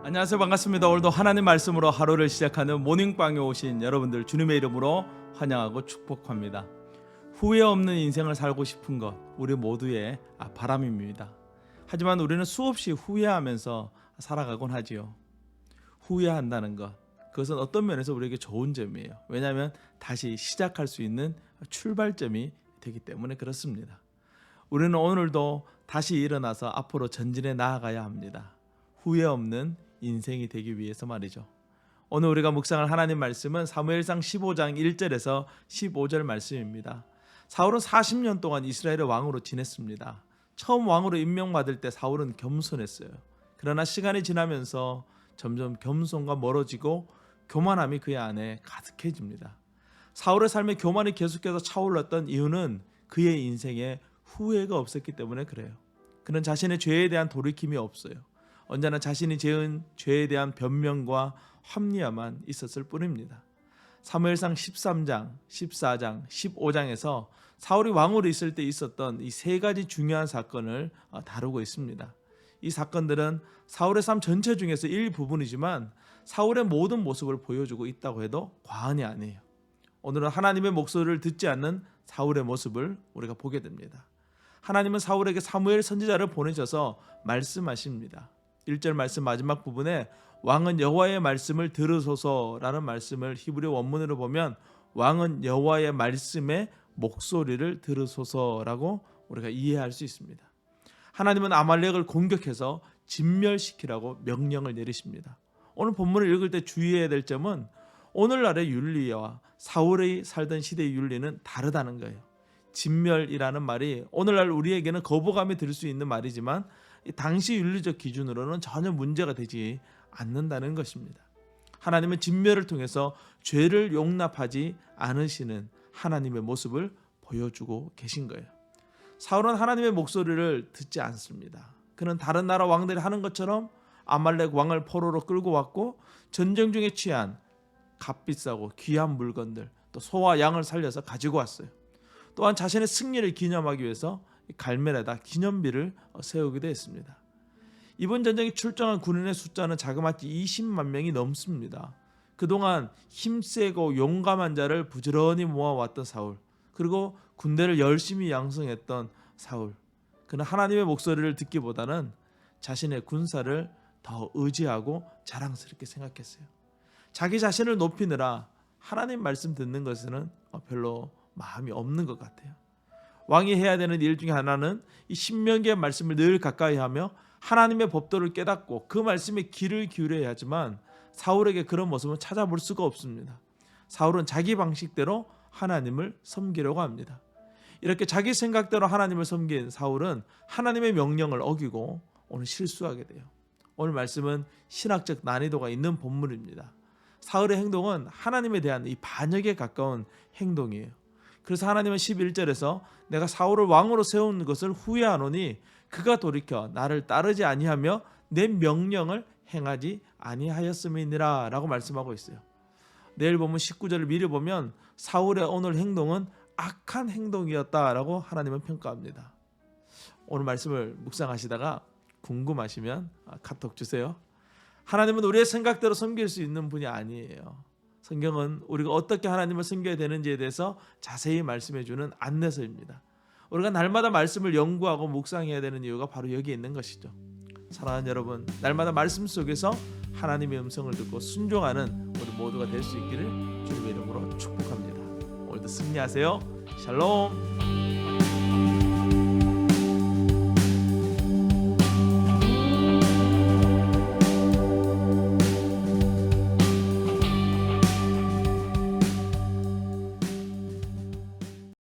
안녕하세요. 반갑습니다. 오늘도 하나님 말씀으로 하루를 시작하는 모닝방에 오신 여러분들 주님의 이름으로 환영하고 축복합니다. 후회 없는 인생을 살고 싶은 것 우리 모두의 바람입니다. 하지만 우리는 수없이 후회하면서 살아가곤 하지요. 후회한다는 것, 그것은 어떤 면에서 우리에게 좋은 점이에요. 왜냐하면 다시 시작할 수 있는 출발점이 되기 때문에 그렇습니다. 우리는 오늘도 다시 일어나서 앞으로 전진해 나아가야 합니다. 후회 없는 인생이 되기 위해서 말이죠. 오늘 우리가 묵상할 하나님 말씀은 사무엘상 15장 1절에서 15절 말씀입니다. 사울은 40년 동안 이스라엘의 왕으로 지냈습니다. 처음 왕으로 임명받을 때 사울은 겸손했어요. 그러나 시간이 지나면서 점점 겸손과 멀어지고 교만함이 그의 안에 가득해집니다. 사울의 삶에 교만이 계속해서 차올랐던 이유는 그의 인생에 후회가 없었기 때문에 그래요. 그는 자신의 죄에 대한 돌이킴이 없어요. 언제나 자신이 지은 죄에 대한 변명과 합리화만 있었을 뿐입니다. 사무엘상 13장, 14장, 15장에서 사울이 왕으로 있을 때 있었던 이 세 가지 중요한 사건을 다루고 있습니다. 이 사건들은 사울의 삶 전체 중에서 일부분이지만 사울의 모든 모습을 보여주고 있다고 해도 과언이 아니에요. 오늘은 하나님의 목소리를 듣지 않는 사울의 모습을 우리가 보게 됩니다. 하나님은 사울에게 사무엘 선지자를 보내셔서 말씀하십니다. 1절 말씀 마지막 부분에 왕은 여호와의 말씀을 들으소서라는 말씀을 히브리 원문으로 보면 왕은 여호와의 말씀의 목소리를 들으소서라고 우리가 이해할 수 있습니다. 하나님은 아말렉을 공격해서 진멸시키라고 명령을 내리십니다. 오늘 본문을 읽을 때 주의해야 될 점은 오늘날의 윤리와 사울이 살던 시대의 윤리는 다르다는 거예요. 진멸이라는 말이 오늘날 우리에게는 거부감이 들 수 있는 말이지만 당시 윤리적 기준으로는 전혀 문제가 되지 않는다는 것입니다. 하나님은 진멸을 통해서 죄를 용납하지 않으시는 하나님의 모습을 보여주고 계신 거예요. 사울은 하나님의 목소리를 듣지 않습니다. 그는 다른 나라 왕들이 하는 것처럼 아말렉 왕을 포로로 끌고 왔고 전쟁 중에 취한 값비싸고 귀한 물건들 또 소와 양을 살려서 가지고 왔어요. 또한 자신의 승리를 기념하기 위해서 갈멜에다 기념비를 세우기도 했습니다. 이번 전쟁에 출정한 군인의 숫자는 자그마치 20만 명이 넘습니다. 그동안 힘세고 용감한 자를 부지런히 모아왔던 사울, 그리고 군대를 열심히 양성했던 사울, 그는 하나님의 목소리를 듣기보다는 자신의 군사를 더 의지하고 자랑스럽게 생각했어요. 자기 자신을 높이느라 하나님 말씀 듣는 것에는 별로 마음이 없는 것 같아요. 왕이 해야 되는 일 중에 하나는 이 신명기의 말씀을 늘 가까이 하며 하나님의 법도를 깨닫고 그 말씀에 귀를 기울여야 하지만 사울에게 그런 모습은 찾아볼 수가 없습니다. 사울은 자기 방식대로 하나님을 섬기려고 합니다. 이렇게 자기 생각대로 하나님을 섬긴 사울은 하나님의 명령을 어기고 오늘 실수하게 돼요. 오늘 말씀은 신학적 난이도가 있는 본문입니다. 사울의 행동은 하나님에 대한 이 반역에 가까운 행동이에요. 그래서 하나님은 11절에서 내가 사울을 왕으로 세운 것을 후회하노니 그가 돌이켜 나를 따르지 아니하며 내 명령을 행하지 아니하였음이니라 라고 말씀하고 있어요. 내일 보면 19절을 미리 보면 사울의 오늘 행동은 악한 행동이었다라고 하나님은 평가합니다. 오늘 말씀을 묵상하시다가 궁금하시면 카톡 주세요. 하나님은 우리의 생각대로 섬길 수 있는 분이 아니에요. 성경은 우리가 어떻게 하나님을 섬겨야 되는지에 대해서 자세히 말씀해 주는 안내서입니다. 우리가 날마다 말씀을 연구하고 묵상해야 되는 이유가 바로 여기에 있는 것이죠. 사랑하는 여러분, 날마다 말씀 속에서 하나님의 음성을 듣고 순종하는 우리 모두가 될 수 있기를 주님의 이름으로 축복합니다. 오늘도 승리하세요. 샬롬.